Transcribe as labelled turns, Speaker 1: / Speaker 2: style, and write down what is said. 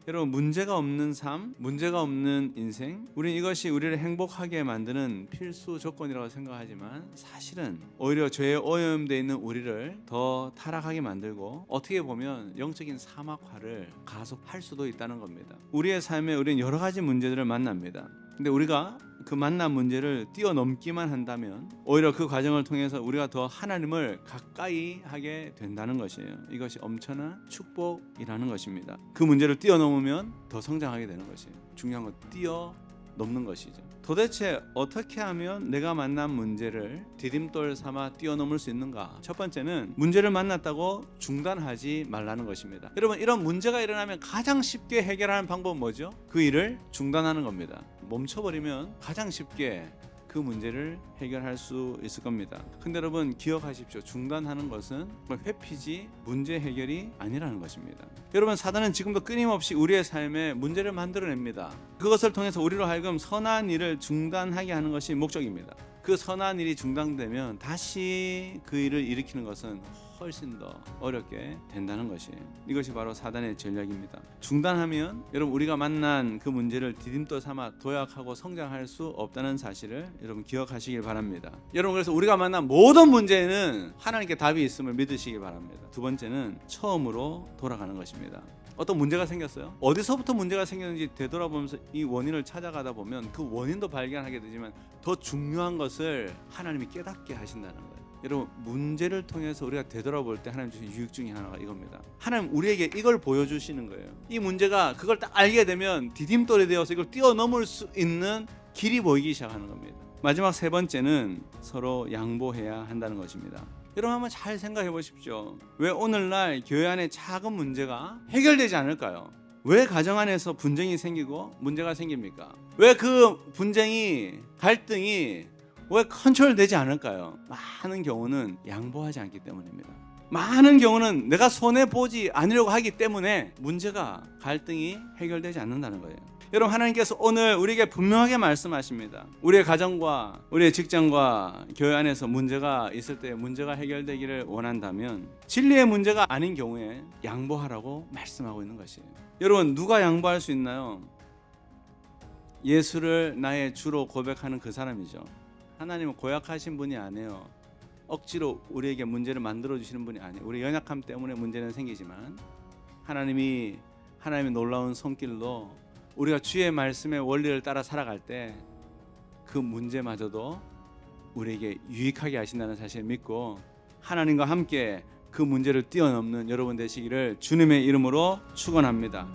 Speaker 1: 여러분, 문제가 없는 삶, 문제가 없는 인생, 우리는 이것이 우리를 행복하게 만드는 필수 조건이라고 생각하지만 사실은 오히려 죄에 오염되어 있는 우리를 더 타락하게 만들고 어떻게 보면 영적인 사막화를 가속할 수도 있다는 겁니다. 우리의 삶에 우리는 여러 가지 문제들을 만납니다. 근데 우리가 그 만난 문제를 뛰어넘기만 한다면 오히려 그 과정을 통해서 우리가 더 하나님을 가까이 하게 된다는 것이에요. 이것이 엄청난 축복이라는 것입니다. 그 문제를 뛰어넘으면 더 성장하게 되는 것이에요. 중요한 건 뛰어넘는 것이죠. 도대체 어떻게 하면 내가 만난 문제를 디딤돌 삼아 뛰어넘을 수 있는가? 첫 번째는 문제를 만났다고 중단하지 말라는 것입니다. 여러분, 이런 문제가 일어나면 가장 쉽게 해결하는 방법은 뭐죠? 그 일을 중단하는 겁니다. 멈춰버리면 가장 쉽게 그 문제를 해결할 수 있을 겁니다. 근데 여러분, 기억하십시오. 중단하는 것은 회피지 문제 해결이 아니라는 것입니다. 여러분, 사단은 지금도 끊임없이 우리의 삶에 문제를 만들어냅니다. 그것을 통해서 우리로 하여금 선한 일을 중단하게 하는 것이 목적입니다. 그 선한 일이 중단되면 다시 그 일을 일으키는 것은 훨씬 더 어렵게 된다는 것이에요. 이것이 바로 사단의 전략입니다. 중단하면 여러분, 우리가 만난 그 문제를 디딤돌 삼아 도약하고 성장할 수 없다는 사실을 여러분 기억하시길 바랍니다. 여러분, 그래서 우리가 만난 모든 문제는 하나님께 답이 있음을 믿으시기 바랍니다. 두 번째는 처음으로 돌아가는 것입니다. 어떤 문제가 생겼어요. 어디서부터 문제가 생겼는지 되돌아보면서 이 원인을 찾아가다 보면 그 원인도 발견하게 되지만 더 중요한 것을 하나님이 깨닫게 하신다는 거예요. 여러분, 문제를 통해서 우리가 되돌아볼 때 하나님 주신 유익 중에 하나가 이겁니다. 하나님 우리에게 이걸 보여주시는 거예요. 이 문제가 그걸 딱 알게 되면 디딤돌이 되어서 이걸 뛰어넘을 수 있는 길이 보이기 시작하는 겁니다. 마지막 세 번째는 서로 양보해야 한다는 것입니다. 여러분, 한번 잘 생각해 보십시오. 왜 오늘날 교회 안에 작은 문제가 해결되지 않을까요? 왜 가정 안에서 분쟁이 생기고 문제가 생깁니까? 왜 그 분쟁이, 갈등이 왜 컨트롤되지 않을까요? 많은 경우는 양보하지 않기 때문입니다. 많은 경우는 내가 손해보지 않으려고 하기 때문에 문제가, 갈등이 해결되지 않는다는 거예요. 여러분, 하나님께서 오늘 우리에게 분명하게 말씀하십니다. 우리의 가정과 우리의 직장과 교회 안에서 문제가 있을 때 문제가 해결되기를 원한다면 진리의 문제가 아닌 경우에 양보하라고 말씀하고 있는 것이에요. 여러분, 누가 양보할 수 있나요? 예수를 나의 주로 고백하는 그 사람이죠. 하나님은 고약하신 분이 아니에요. 억지로 우리에게 문제를 만들어주시는 분이 아니에요. 우리 연약함 때문에 문제는 생기지만 하나님의 놀라운 손길로 우리가 주의 말씀의 원리를 따라 살아갈 때 그 문제마저도 우리에게 유익하게 하신다는 사실을 믿고 하나님과 함께 그 문제를 뛰어넘는 여러분 되시기를 주님의 이름으로 축원합니다.